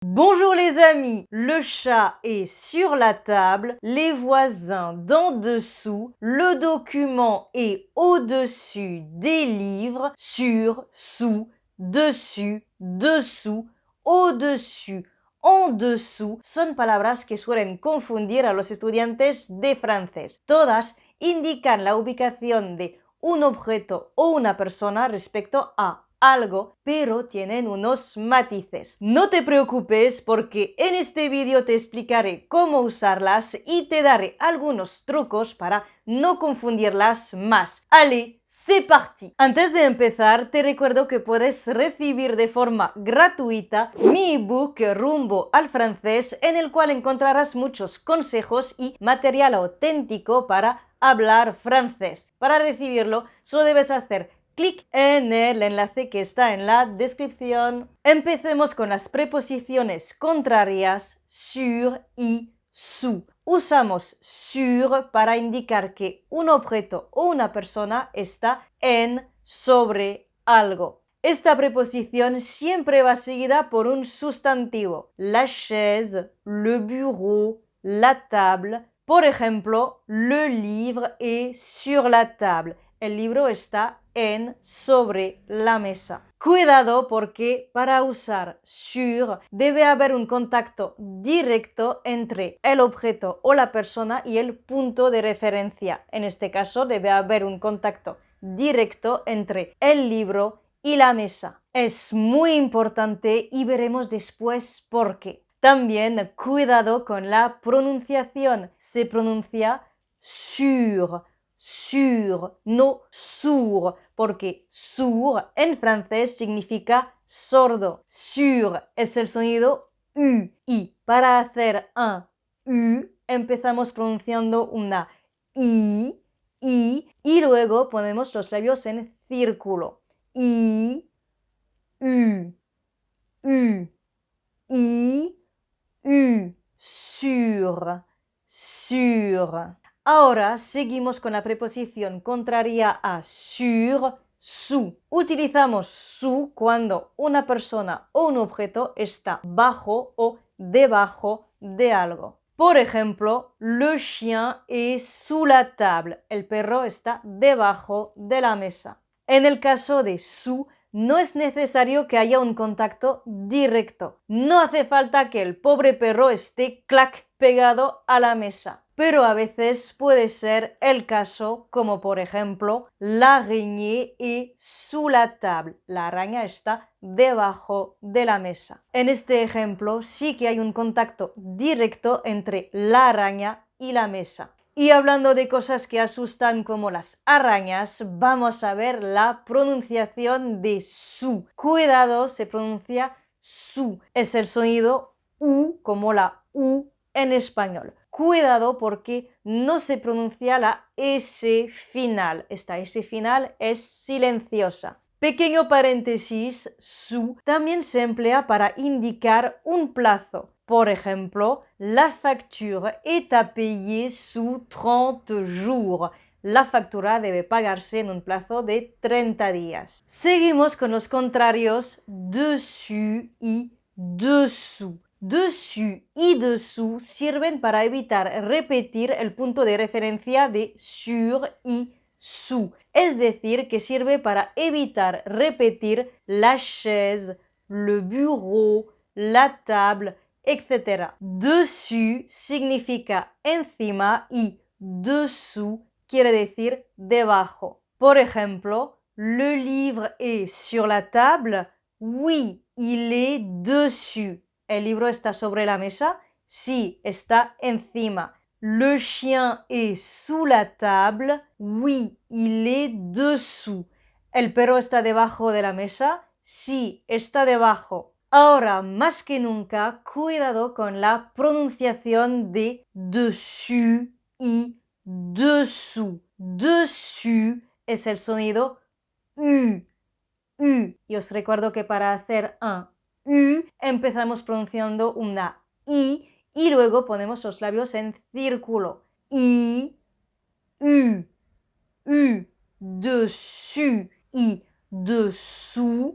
Bonjour les amis, le chat est sur la table, les voisins d'en dessous, le document est au-dessus des livres, sur, sous, dessus, dessous, au-dessus, en dessous, son palabras que suelen confundir a los estudiantes de francés. Todas indican la ubicación de un objeto o una persona respecto a algo, pero tienen unos matices. No te preocupes porque en este vídeo te explicaré cómo usarlas y te daré algunos trucos para no confundirlas más. Allez, c'est parti. Antes de empezar, te recuerdo que puedes recibir de forma gratuita mi ebook Rumbo al francés, en el cual encontrarás muchos consejos y material auténtico para hablar francés. Para recibirlo, solo debes hacer clic en el enlace que está en la descripción. Empecemos con las preposiciones contrarias sur y sous. Usamos sur para indicar que un objeto o una persona está en, sobre algo. Esta preposición siempre va seguida por un sustantivo. La chaise, le bureau, la table. Por ejemplo, le livre est sur la table. El libro está en, sobre la mesa. Cuidado porque para usar sur debe haber un contacto directo entre el objeto o la persona y el punto de referencia. En este caso debe haber un contacto directo entre el libro y la mesa. Es muy importante y veremos después por qué. También cuidado con la pronunciación. Se pronuncia sur, no sourd, porque sourd en francés significa sordo. Sur es el sonido U y para hacer un U empezamos pronunciando una I y luego ponemos los labios en círculo. I, U, U, I, U, sur. Ahora seguimos con la preposición contraria a sur, sous. Utilizamos sous cuando una persona o un objeto está bajo o debajo de algo. Por ejemplo, le chien est sous la table. El perro está debajo de la mesa. En el caso de sous, no es necesario que haya un contacto directo. No hace falta que el pobre perro esté clac pegado a la mesa. Pero a veces puede ser el caso, como por ejemplo, l'araignée est sous la table. La araña está debajo de la mesa. En este ejemplo sí que hay un contacto directo entre la araña y la mesa. Y hablando de cosas que asustan como las arañas, vamos a ver la pronunciación de su. Cuidado, se pronuncia su. Es el sonido U como la U en español. Cuidado porque no se pronuncia la S final. Esta S final es silenciosa. Pequeño paréntesis, su también se emplea para indicar un plazo. Por ejemplo, la facture est à payer sous 30 jours. La factura debe pagarse en un plazo de 30 días. Seguimos con los contrarios dessus y dessous. Dessus y dessous sirven para evitar repetir el punto de referencia de sur y sous. Es decir, que sirve para evitar repetir la chaise, le bureau, la table, etc. Dessus significa encima y dessous quiere decir debajo. Por ejemplo, le livre est sur la table. Oui, il est dessus. ¿El libro está sobre la mesa? Sí, está encima. Le chien est sous la table. Oui, il est dessous. ¿El perro está debajo de la mesa? Sí, está debajo. Ahora, más que nunca, cuidado con la pronunciación de dessus y dessous. Dessus es el sonido U. Y os recuerdo que para hacer un U empezamos pronunciando una I y luego ponemos los labios en círculo. I, U, dessus y dessous.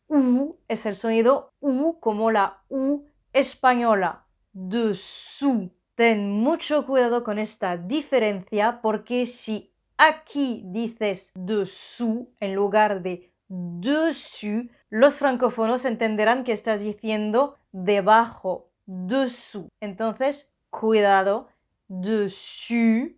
U es el sonido U como la U española, dessous. Ten mucho cuidado con esta diferencia porque si aquí dices dessous en lugar de dessus, los francófonos entenderán que estás diciendo debajo, dessous. Entonces, cuidado, dessus,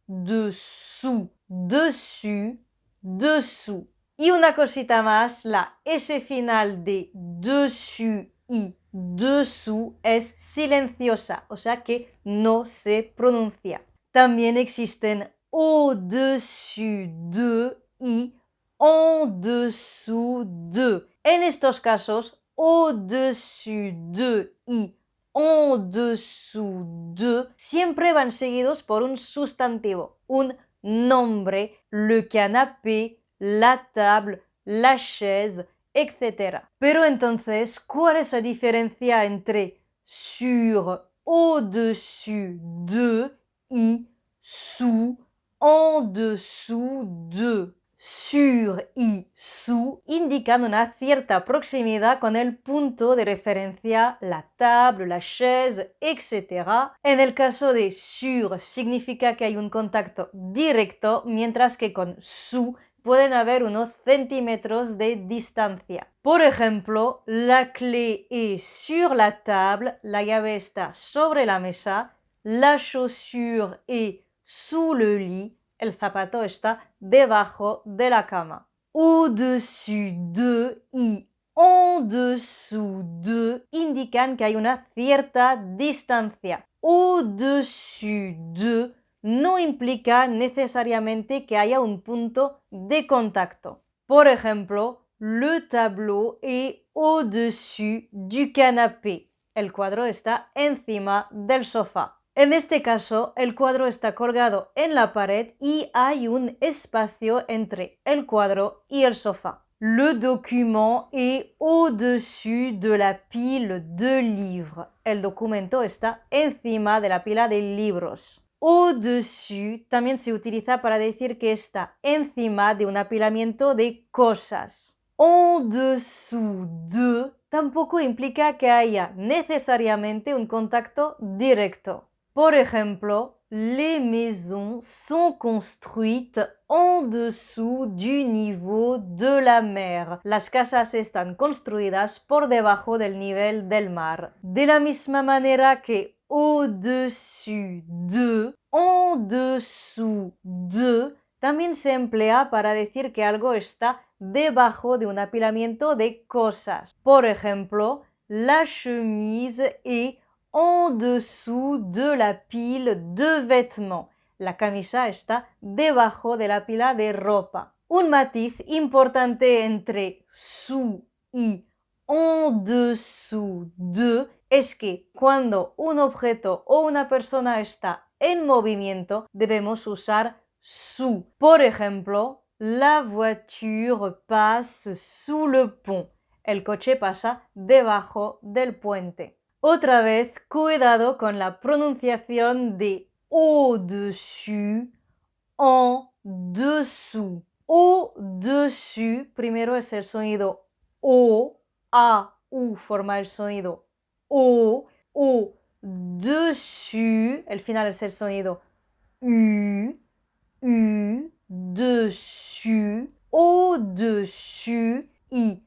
dessous, dessus, dessous. Y una cosita más, la S final de dessus y dessous es silenciosa, o sea que no se pronuncia. También existen au-dessus de y en dessous de. En estos casos, au-dessus de y en dessous de siempre van seguidos por un sustantivo, un nombre, le canapé, la table, la chaise, etc. Pero entonces, ¿cuál es la diferencia entre sur, au-dessus de y sous, en dessous de? Sur y sous indican una cierta proximidad con el punto de referencia, la table, la chaise, etc. En el caso de sur significa que hay un contacto directo, mientras que con sous pueden haber unos centímetros de distancia. Por ejemplo, la clé est sur la table, la llave está sobre la mesa, la chaussure est sous le lit, el zapato está debajo de la cama. Au-dessus de y en dessous de indican que hay una cierta distancia. Au-dessus de no implica necesariamente que haya un punto de contacto. Por ejemplo, le tableau est au-dessus du canapé. El cuadro está encima del sofá. En este caso, el cuadro está colgado en la pared y hay un espacio entre el cuadro y el sofá. Le document est au-dessus de la pile de livres. El documento está encima de la pila de libros. Au-dessus también se utiliza para decir que está encima de un apilamiento de cosas. En dessous de tampoco implica que haya necesariamente un contacto directo. Por ejemplo, les maisons sont construites en dessous du niveau de la mer. Las casas están construidas por debajo del nivel del mar. De la misma manera que au-dessus de, en dessous de, también se emplea para decir que algo está debajo de un apilamiento de cosas. Por ejemplo, la chemise est en dessous de la pile de vêtements. La camisa está debajo de la pila de ropa. Un matiz importante entre sous y en dessous de es que cuando un objeto o una persona está en movimiento debemos usar sous. Por ejemplo, la voiture passe sous le pont. El coche pasa debajo del puente. Otra vez, cuidado con la pronunciación de au-dessus, en dessous. Au-dessus, primero es el sonido O, A, U forma el sonido O, dessus, el final es el sonido U, dessus, au-dessus y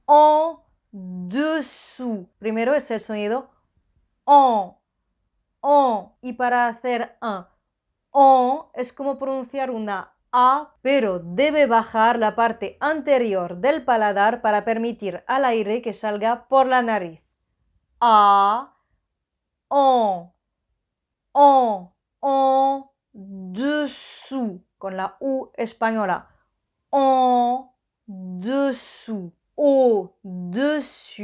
en dessous. Primero es el sonido en, y para hacer en es como pronunciar una A, pero debe bajar la parte anterior del paladar para permitir al aire que salga por la nariz. A, en, dessous, con la U española. En dessous, au-dessus,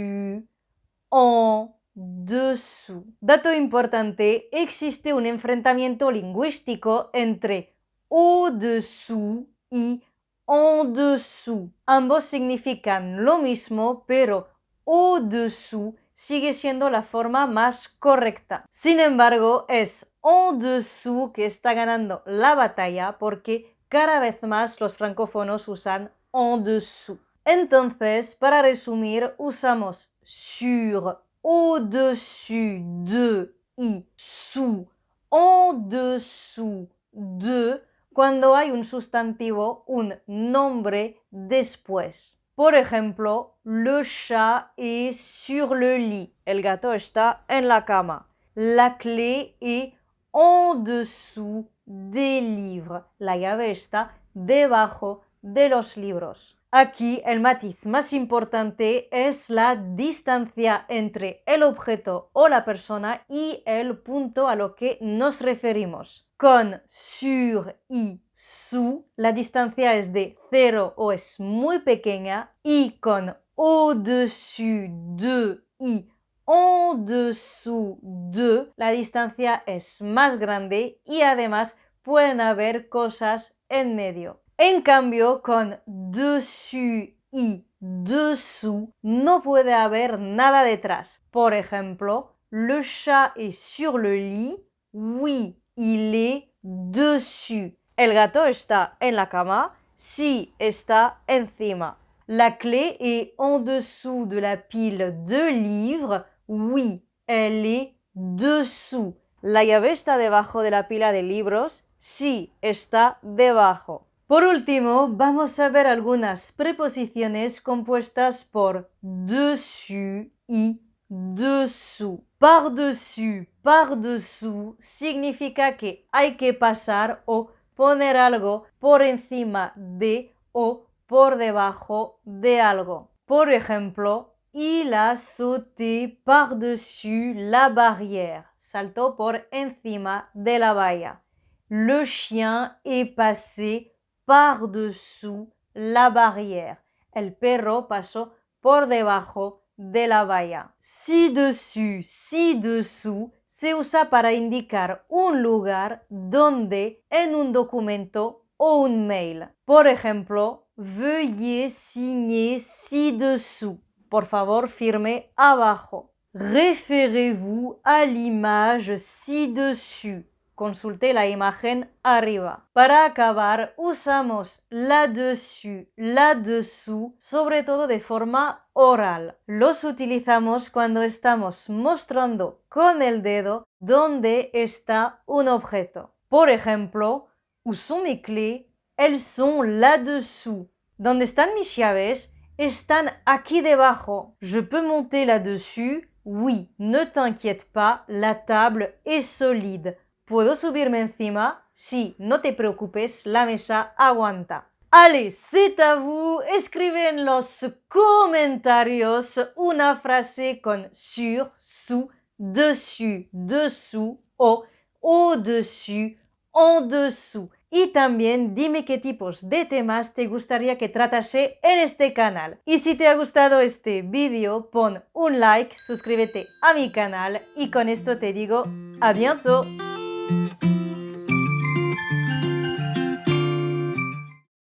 en dessous. Dato importante, existe un enfrentamiento lingüístico entre au-dessous y en dessous. Ambos significan lo mismo, pero au-dessous sigue siendo la forma más correcta. Sin embargo, es en dessous que está ganando la batalla porque cada vez más los francófonos usan en dessous. Entonces, para resumir, usamos sur, au-dessus de y sous, en dessous de, cuando hay un sustantivo, un nombre después. Por ejemplo, le chat est sur le lit. El gato está en la cama. La clé est en dessous des livres. La llave está debajo de los libros. Aquí el matiz más importante es la distancia entre el objeto o la persona y el punto a lo que nos referimos. Con sur y sous, la distancia es de 0 o es muy pequeña, y con au-dessus de y en dessous de, la distancia es más grande y además pueden haber cosas en medio. En cambio, con dessus y dessous no puede haber nada detrás. Por ejemplo, le chat est sur le lit. Oui, il est dessus. El gato está en la cama. Sí, está encima. La clé est en dessous de la pile de livres. Oui, elle est dessous. La llave está debajo de la pila de libros. Sí, está debajo. Por último, vamos a ver algunas preposiciones compuestas por dessus y dessous. Par-dessus, par-dessous significa que hay que pasar o poner algo por encima de o por debajo de algo. Por ejemplo, il a sauté par-dessus la barrière. Saltó por encima de la valla. Le chien est passé par-dessous la barrière. El perro pasó por debajo de la valla. Ci-dessus, ci-dessous se usa para indicar un lugar donde en un documento o un mail. Por ejemplo, veuillez signer ci-dessous. Por favor, firme abajo. Référez-vous à l'image ci-dessus. Consulte la imagen arriba. Para acabar, usamos là-dessus, là-dessous, sobre todo de forma oral. Los utilizamos cuando estamos mostrando con el dedo dónde está un objeto. Por ejemplo, où sont mes clés? Elles sont là-dessous. ¿Dónde están mis llaves? Están aquí debajo. Je peux monter là-dessus? Oui, ne t'inquiète pas, la table est solide. ¿Puedo subirme encima? Sí, no te preocupes, la mesa aguanta. Allez, c'est à vous. Escribe en los comentarios una frase con sur, sous, dessus, dessous o au-dessus, en dessous. Y también dime qué tipos de temas te gustaría que tratase en este canal. Y si te ha gustado este vídeo, pon un like, suscríbete a mi canal y con esto te digo a bientôt.